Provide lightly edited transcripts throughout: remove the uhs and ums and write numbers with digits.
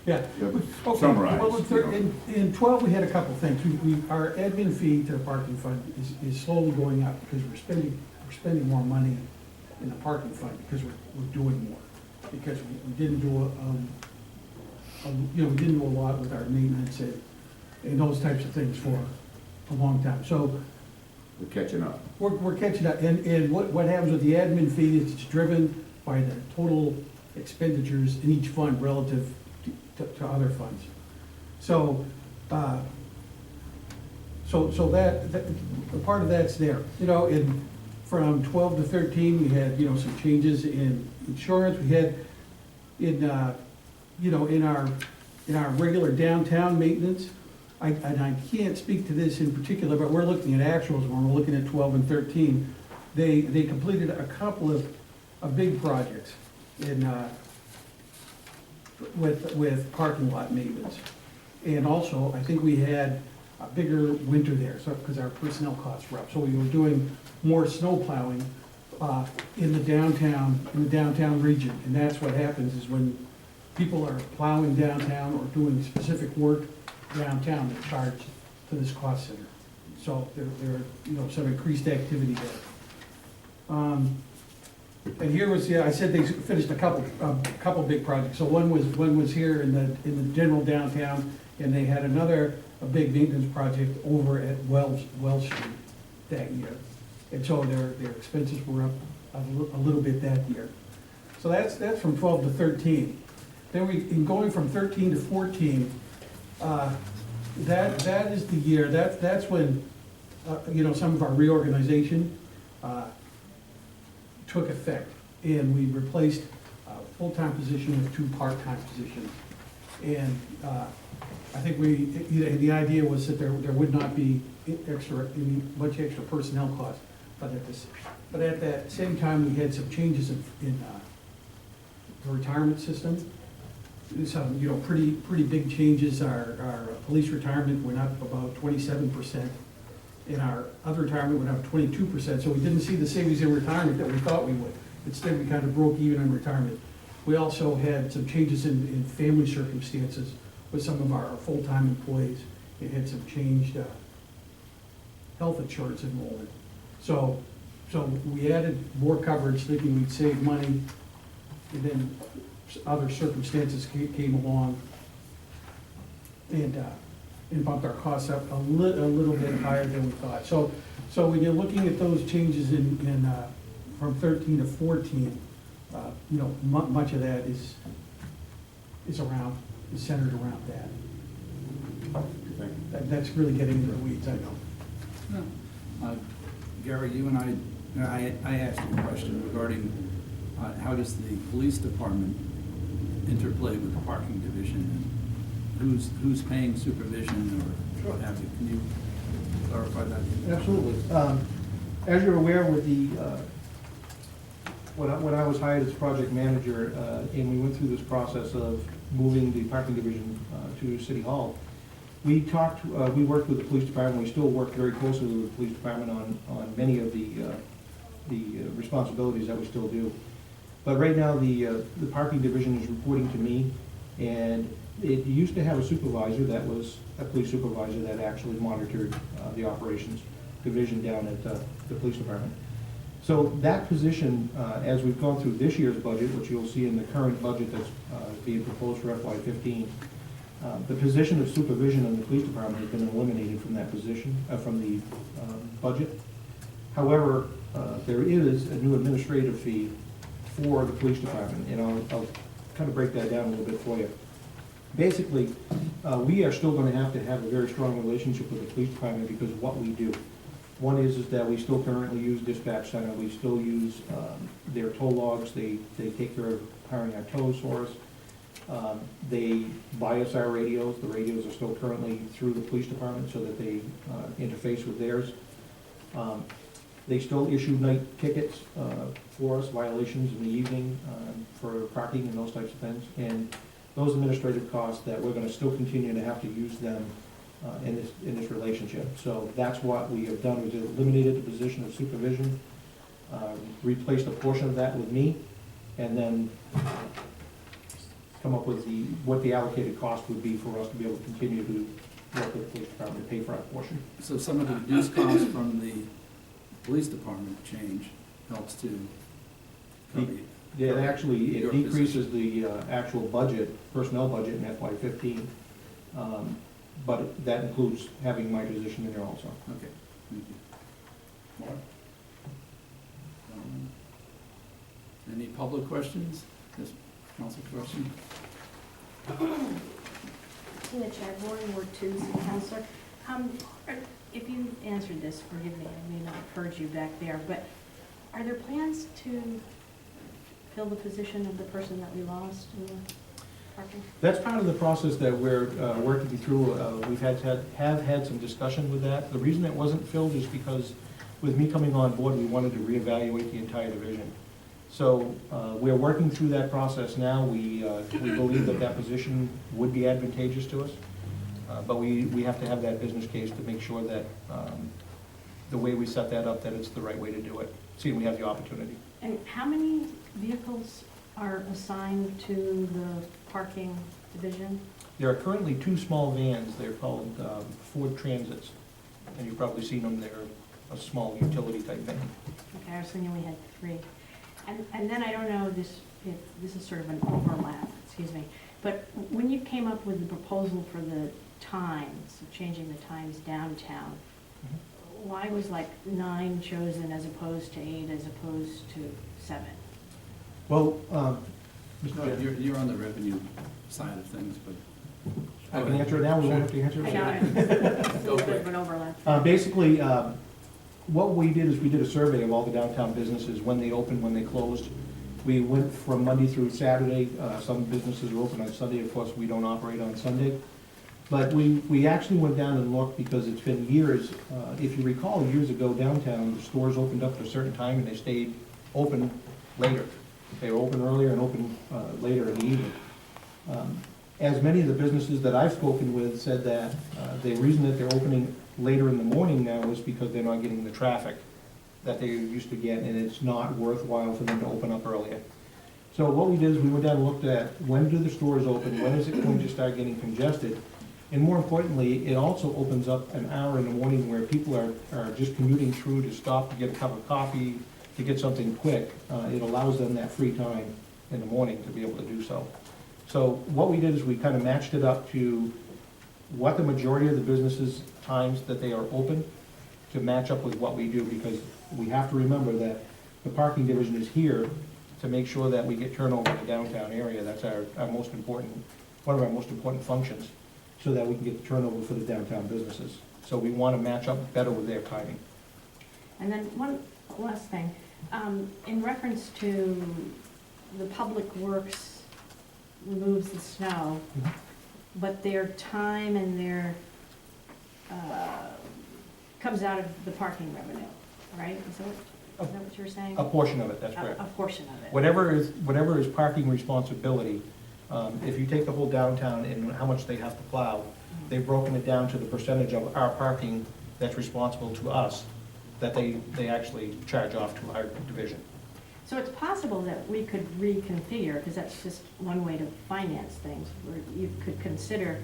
Yeah. Okay. Summarize. Well, in 12, we had a couple things. Our admin fee to the parking fund is slowly going up because we're spending more money in the parking fund because we're doing more. Because we didn't do we didn't do a lot with our maintenance and those types of things for a long time. So We're catching up. we're catching up. And what happens with the admin fee is it's driven by the total expenditures in each fund relative to other funds. So, so that a part of that's there. From 12 to 13, we had, some changes in insurance. We had in our regular downtown maintenance. And I can't speak to this in particular, but we're looking at actuals when we're looking at 12 and 13. They completed a couple of big projects with parking lot maintenance. And also, I think we had a bigger winter there, so, because our personnel costs were up. So we were doing more snow plowing in the downtown region. And that's what happens is when people are plowing downtown or doing specific work downtown, they're charged to this cost center. So there some increased activity there. And here was, I said they finished a couple big projects. So one was here in the general downtown, and they had a big maintenance project over at Wells Street that year. And so their expenses were up a little bit that year. So that's from 12 to 13. Then in going from 13 to 14, that is the year, that's when, some of our reorganization took effect. And we replaced a full-time position with 2 part-time positions. And I think the idea was that there would not be much extra personnel cost. But at that same time, we had some changes in the retirement system. Some, pretty big changes. Our police retirement went up about 27%, and our other retirement went up 22%. So we didn't see the savings in retirement that we thought we would. Instead, we kind of broke even in retirement. We also had some changes in family circumstances with some of our full-time employees. It had some changed health insurance enrollment. So we added more coverage, thinking we'd save money, and then other circumstances came along and bumped our costs up a little bit higher than we thought. So when you're looking at those changes from 13 to 14, much of that is centered around that. That's really getting into the weeds, I know. No. Gary, you and I asked you a question regarding how does the police department interplay with the parking division, and who's paying supervision or what have you? Can you clarify that? Absolutely. As you're aware, with when I was hired as project manager, and we went through this process of moving the parking division to City Hall, we worked with the police department. We still work very closely with the police department on many of the responsibilities that we still do. But right now, the parking division is reporting to me, and it used to have a supervisor that was a police supervisor that actually monitored the operations division down at the police department. So that position, as we've gone through this year's budget, which you'll see in the current budget that's being proposed for FY15, the position of supervision in the police department has been eliminated from that position, from the budget. However, there is a new administrative fee for the police department, and I'll kind of break that down a little bit for you. Basically, we are still going to have a very strong relationship with the police department because of what we do. One is that we still currently use dispatch center. We still use their tow logs. They take care of hiring our tows for us. They buy us our radios. The radios are still currently through the police department so that they interface with theirs. They still issue night tickets for us, violations in the evening for parking and those types of things. And those administrative costs that we're going to still continue to have to use them in this relationship. So that's what we have done. We've eliminated the position of supervision, replaced a portion of that with me, and then come up with what the allocated cost would be for us to be able to continue to work with the police department to pay for our portion. So some of the reduced costs from the police department change helps to cover you. Yeah, actually, Your it decreases the actual budget, personnel budget in FY '15, but that includes having my position in there also. Okay, thank you. Mark? Any public questions? Yes, council question? Tina Chadbourne, Ward 2, City Councilor. If you answered this, forgive me, I may not have heard you back there, but are there plans to fill the position of the person that we lost in the parking? That's part of the process that we're working through. We've have had some discussion with that. The reason it wasn't filled is because with me coming on board, we wanted to reevaluate the entire division. So we're working through that process now. We believe that that position would be advantageous to us, but we have to have that business case to make sure that the way we set that up, that it's the right way to do it. See, we have the opportunity. And how many vehicles are assigned to the parking division? There are currently 2 small vans. They're called Ford Transits, and you've probably seen them. They're a small utility type van. Okay, I was thinking we had 3. And then I don't know if this is sort of an overlap, excuse me, but when you came up with the proposal for the times, of changing the times downtown, why was like 9 chosen as opposed to 8, as opposed to 7? Well, Mr. No, Chair, you're on the revenue side of things, but. I can answer it now. We won't have to answer I it. know, it's a Go little for bit it. of an overlap. Basically, what we did is we did a survey of all the downtown businesses, when they opened, when they closed. We went from Monday through Saturday. Some businesses are open on Sunday. Of course, we don't operate on Sunday. But we actually went down and looked because it's been years. If you recall, years ago downtown, the stores opened up at a certain time and they stayed open later. They were open earlier and open later in the evening. As many of the businesses that I've spoken with said that the reason that they're opening later in the morning now is because they're not getting the traffic that they used to get, and it's not worthwhile for them to open up earlier. So what we did is we went down and looked at when do the stores open, when is it going to start getting congested, and more importantly, it also opens up an hour in the morning where people are just commuting through to stop to get a cup of coffee, to get something quick. It allows them that free time in the morning to be able to do so. So what we did is we kind of matched it up to what the majority of the businesses' times that they are open to match up with what we do, because we have to remember that the parking division is here to make sure that we get turnover in the downtown area. That's our most important, one of our most important functions, so that we can get the turnover for the downtown businesses. So we want to match up better with their timing. And then one last thing, in reference to the Public Works removes the snow, but their time and their, comes out of the parking revenue, right? Is that what you were saying? A portion of it, that's A correct. portion of it. Whatever is parking responsibility, if you take the whole downtown and how much they have to plow, they've broken it down to the percentage of our parking that's responsible to us, that they actually charge off to our division. So it's possible that we could reconfigure, because that's just one way to finance things, where you could consider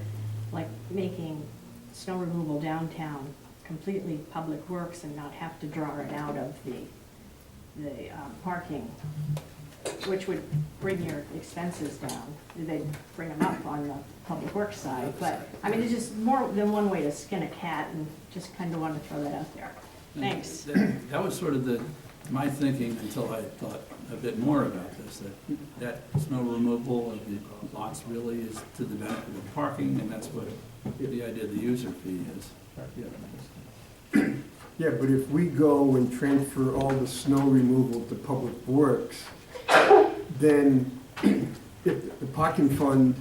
like making snow removal downtown completely public works and not have to draw it out of the parking, which would bring your expenses down. They'd bring them up on the public works side, but, I mean, there's just more than one way to skin a cat, and just kind of wanted to throw that out there. Thanks. That was sort of my thinking until I thought a bit more about this, that snow removal of the lots really is to the benefit of parking, and that's what the idea of the user fee is. Yeah, but if we go and transfer all the snow removal to Public Works, then if the parking fund,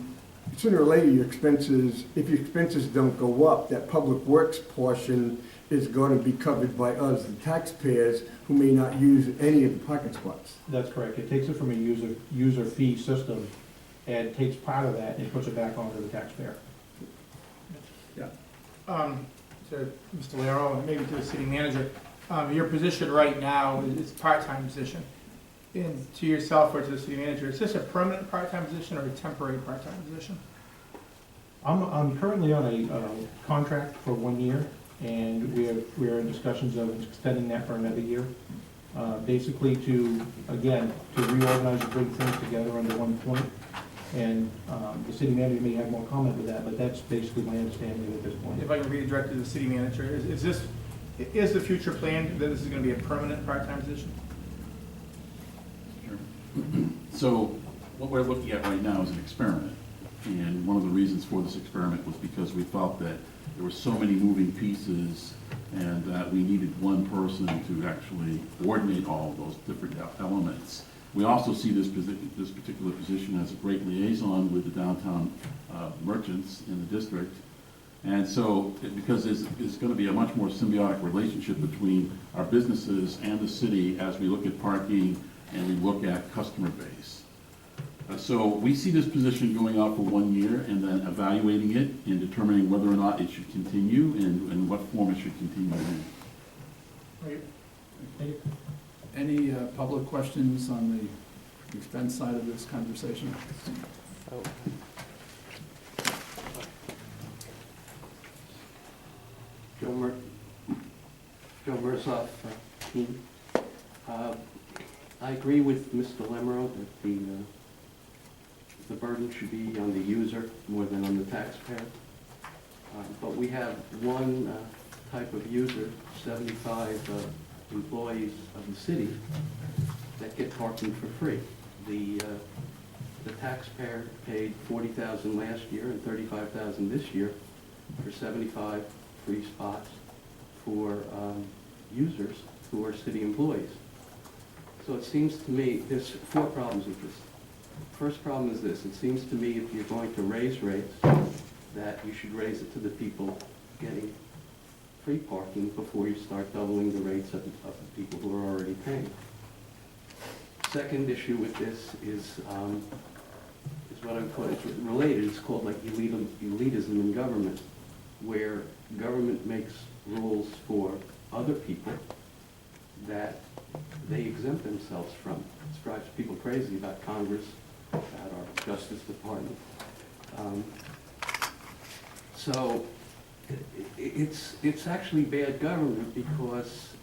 sooner or later, your expenses, if your expenses don't go up, that Public Works portion is going to be covered by us, the taxpayers, who may not use any of the parking spots. That's correct. It takes it from a user fee system and takes part of that and puts it back onto the taxpayer. Yeah. To Mr. Lero, and maybe to the city manager, your position right now is a part-time position. And to yourself or to the city manager, is this a permanent part-time position or a temporary part-time position? I'm currently on a contract for 1 year, and we're in discussions of extending that for another year. Basically again, to reorganize and bring things together under one point. And the city manager may have more comment with that, but that's basically my understanding at this point. If I can read it directly to the city manager, is the future plan that this is gonna be a permanent part-time position? So what we're looking at right now is an experiment. And one of the reasons for this experiment was because we felt that there were so many moving pieces and that we needed one person to actually coordinate all of those different elements. We also see this particular position as a great liaison with the downtown merchants in the district. And so, because there's going to be a much more symbiotic relationship between our businesses and the city as we look at parking and we look at customer base. So we see this position going out for 1 year and then evaluating it and determining whether or not it should continue and what form it should continue in. Okay. Any public questions on the expense side of this conversation? Joe Merzoff, Keene. I agree with Mr. Lemro that the burden should be on the user more than on the taxpayer. But we have one type of user, 75 employees of the city, that get parking for free. The taxpayer paid $40,000 last year and $35,000 this year for 75 free spots for users who are city employees. So it seems to me, there's 4 problems with this. First problem is this: it seems to me if you're going to raise rates, that you should raise it to the people getting free parking before you start doubling the rates of the people who are already paying. Second issue with this is what I'm calling, it's related, it's called like elitism in government, where government makes rules for other people that they exempt themselves from. It drives people crazy about Congress, about our Justice Department. So it's actually bad government because